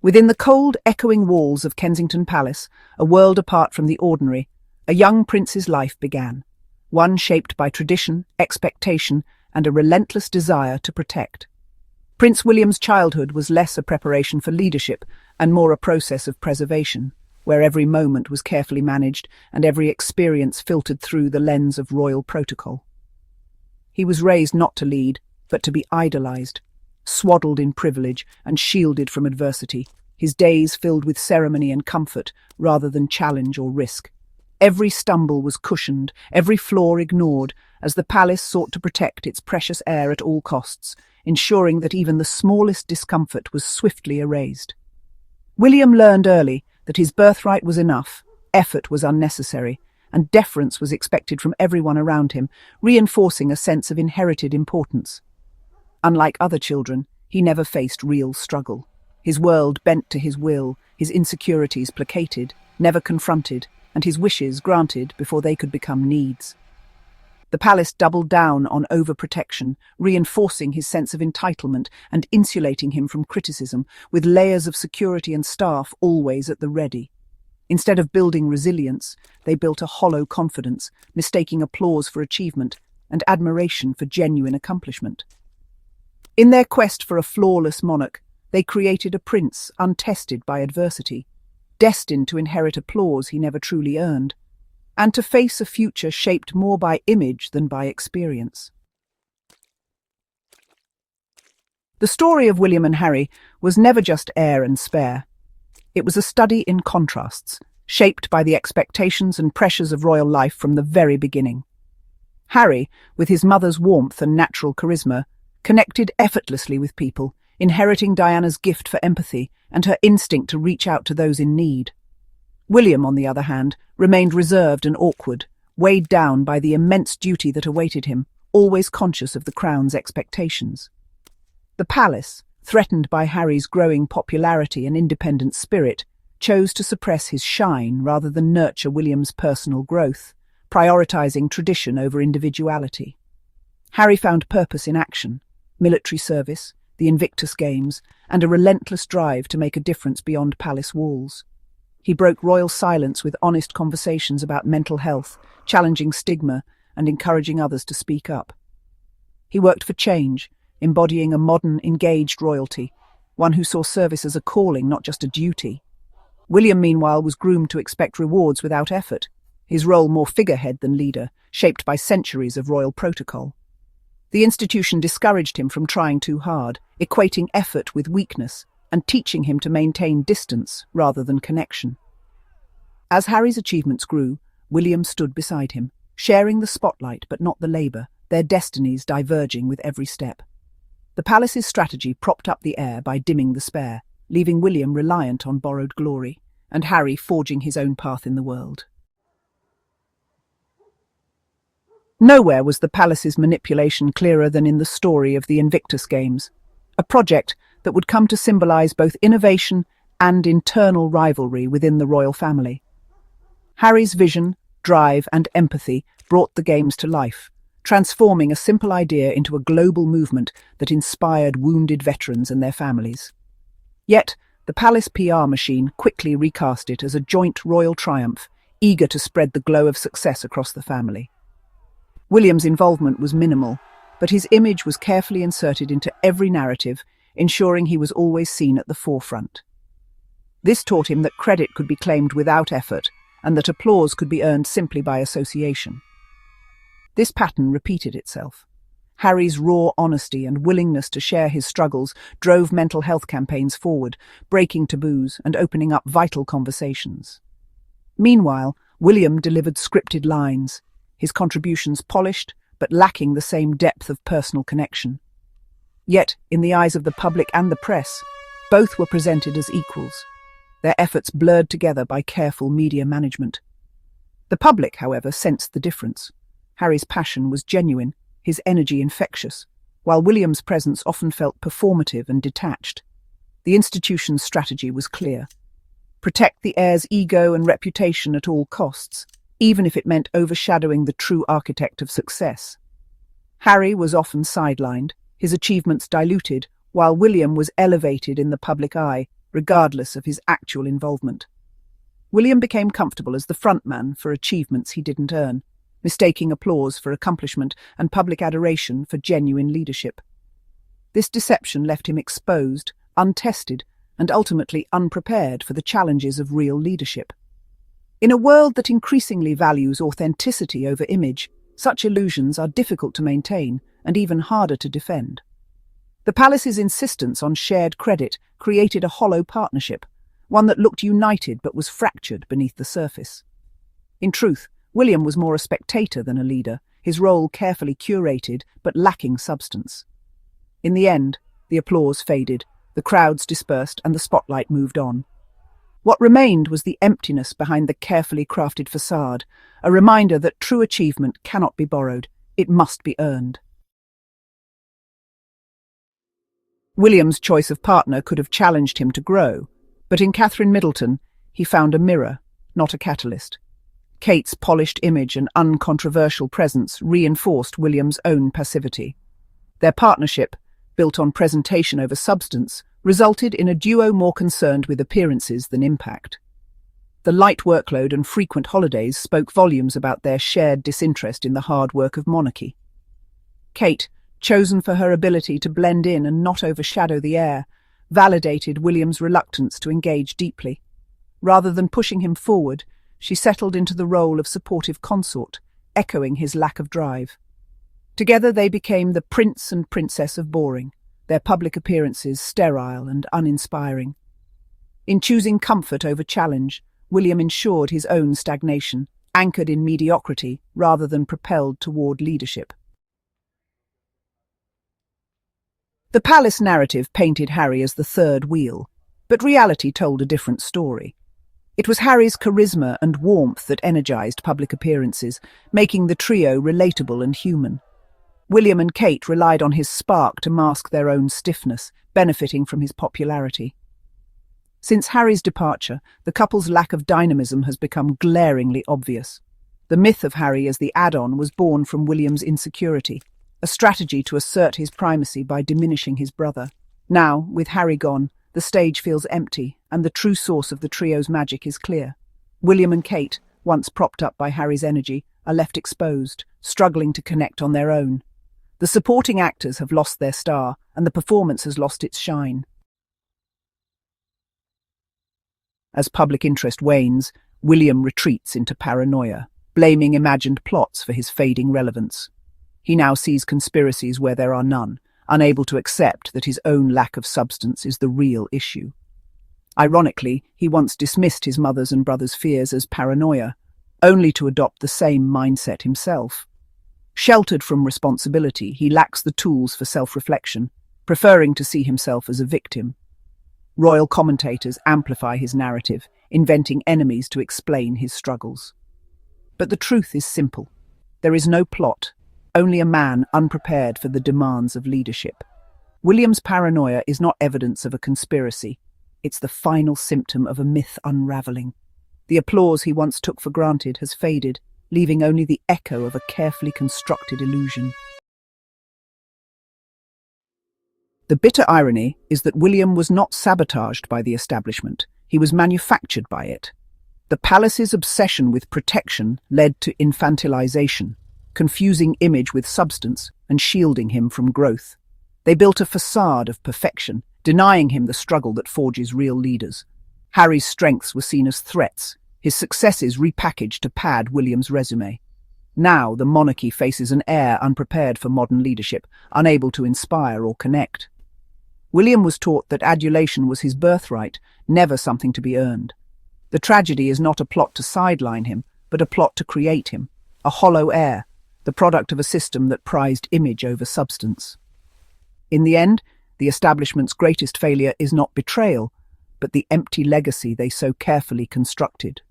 Within the cold, echoing walls of Kensington Palace, a world apart from the ordinary, a young prince's life began, one shaped by tradition, expectation, and a relentless desire to protect. Prince William's childhood was less a preparation for leadership and more a process of preservation, where every moment was carefully managed and every experience filtered through the lens of royal protocol. He was raised not to lead, but to be idolized, swaddled in privilege and shielded from adversity, his days filled with ceremony and comfort rather than challenge or risk. Every stumble was cushioned, every flaw ignored, as the palace sought to protect its precious heir at all costs, ensuring that even the smallest discomfort was swiftly erased. William learned early that his birthright was enough, effort was unnecessary, and deference was expected from everyone around him, reinforcing a sense of inherited importance. Unlike other children, he never faced real struggle. His world bent to his will, his insecurities placated, never confronted, and his wishes granted before they could become needs. The palace doubled down on overprotection, reinforcing his sense of entitlement and insulating him from criticism, with layers of security and staff always at the ready. Instead of building resilience, they built a hollow confidence, mistaking applause for achievement and admiration for genuine accomplishment. In their quest for a flawless monarch, they created a prince untested by adversity, destined to inherit applause he never truly earned, and to face a future shaped more by image than by experience. The story of William and Harry was never just heir and spare. It was a study in contrasts, shaped by the expectations and pressures of royal life from the very beginning. Harry, with his mother's warmth and natural charisma, connected effortlessly with people, inheriting Diana's gift for empathy and her instinct to reach out to those in need. William, on the other hand, remained reserved and awkward, weighed down by the immense duty that awaited him, always conscious of the crown's expectations. The palace, threatened by Harry's growing popularity and independent spirit, chose to suppress his shine rather than nurture William's personal growth, prioritizing tradition over individuality. Harry found purpose in action, military service, the Invictus Games, and a relentless drive to make a difference beyond palace walls. He broke royal silence with honest conversations about mental health, challenging stigma, and encouraging others to speak up. He worked for change, embodying a modern, engaged royalty, one who saw service as a calling, not just a duty. William, meanwhile, was groomed to expect rewards without effort, his role more figurehead than leader, shaped by centuries of royal protocol. The institution discouraged him from trying too hard, equating effort with weakness, and teaching him to maintain distance rather than connection. As Harry's achievements grew, William stood beside him, sharing the spotlight but not the labour, their destinies diverging with every step. The palace's strategy propped up the heir by dimming the spare, leaving William reliant on borrowed glory, and Harry forging his own path in the world. Nowhere was the palace's manipulation clearer than in the story of the Invictus Games, a project that would come to symbolize both innovation and internal rivalry within the royal family. Harry's vision, drive, and empathy brought the games to life, transforming a simple idea into a global movement that inspired wounded veterans and their families. Yet, the palace PR machine quickly recast it as a joint royal triumph, eager to spread the glow of success across the family. William's involvement was minimal, but his image was carefully inserted into every narrative, ensuring he was always seen at the forefront. This taught him that credit could be claimed without effort, and that applause could be earned simply by association. This pattern repeated itself. Harry's raw honesty and willingness to share his struggles drove mental health campaigns forward, breaking taboos and opening up vital conversations. Meanwhile, William delivered scripted lines, his contributions polished but lacking the same depth of personal connection. Yet, in the eyes of the public and the press, both were presented as equals, their efforts blurred together by careful media management. The public, however, sensed the difference. Harry's passion was genuine, his energy infectious, while William's presence often felt performative and detached. The institution's strategy was clear: protect the heir's ego and reputation at all costs, even if it meant overshadowing the true architect of success. Harry was often sidelined, his achievements diluted, while William was elevated in the public eye, regardless of his actual involvement. William became comfortable as the frontman for achievements he didn't earn, mistaking applause for accomplishment and public adoration for genuine leadership. This deception left him exposed, untested, and ultimately unprepared for the challenges of real leadership. In a world that increasingly values authenticity over image, such illusions are difficult to maintain and even harder to defend. The palace's insistence on shared credit created a hollow partnership, one that looked united but was fractured beneath the surface. In truth, William was more a spectator than a leader, his role carefully curated but lacking substance. In the end, the applause faded, the crowds dispersed, and the spotlight moved on. What remained was the emptiness behind the carefully crafted facade, a reminder that true achievement cannot be borrowed, it must be earned. William's choice of partner could have challenged him to grow, but in Catherine Middleton, he found a mirror, not a catalyst. Kate's polished image and uncontroversial presence reinforced William's own passivity. Their partnership, built on presentation over substance, resulted in a duo more concerned with appearances than impact. The light workload and frequent holidays spoke volumes about their shared disinterest in the hard work of monarchy. Kate, chosen for her ability to blend in and not overshadow the heir, validated William's reluctance to engage deeply. Rather than pushing him forward, she settled into the role of supportive consort, echoing his lack of drive. Together they became the prince and princess of boring, their public appearances sterile and uninspiring. In choosing comfort over challenge, William ensured his own stagnation, anchored in mediocrity rather than propelled toward leadership. The palace narrative painted Harry as the third wheel, but reality told a different story. It was Harry's charisma and warmth that energized public appearances, making the trio relatable and human. William and Kate relied on his spark to mask their own stiffness, benefiting from his popularity. Since Harry's departure, the couple's lack of dynamism has become glaringly obvious. The myth of Harry as the add-on was born from William's insecurity, a strategy to assert his primacy by diminishing his brother. Now, with Harry gone, the stage feels empty, and the true source of the trio's magic is clear. William and Kate, once propped up by Harry's energy, are left exposed, struggling to connect on their own. The supporting actors have lost their star, and the performance has lost its shine. As public interest wanes, William retreats into paranoia, blaming imagined plots for his fading relevance. He now sees conspiracies where there are none, unable to accept that his own lack of substance is the real issue. Ironically, he once dismissed his mother's and brother's fears as paranoia, only to adopt the same mindset himself. Sheltered from responsibility, he lacks the tools for self-reflection, preferring to see himself as a victim. Royal commentators amplify his narrative, inventing enemies to explain his struggles. But the truth is simple. There is no plot, only a man unprepared for the demands of leadership. William's paranoia is not evidence of a conspiracy. It's the final symptom of a myth unraveling. The applause he once took for granted has faded, leaving only the echo of a carefully constructed illusion. The bitter irony is that William was not sabotaged by the establishment, he was manufactured by it. The palace's obsession with protection led to infantilization, confusing image with substance and shielding him from growth. They built a facade of perfection, denying him the struggle that forges real leaders. Harry's strengths were seen as threats, his successes repackaged to pad William's resume. Now the monarchy faces an heir unprepared for modern leadership, unable to inspire or connect. William was taught that adulation was his birthright, never something to be earned. The tragedy is not a plot to sideline him, but a plot to create him, a hollow heir, the product of a system that prized image over substance. In the end, the establishment's greatest failure is not betrayal, but the empty legacy they so carefully constructed.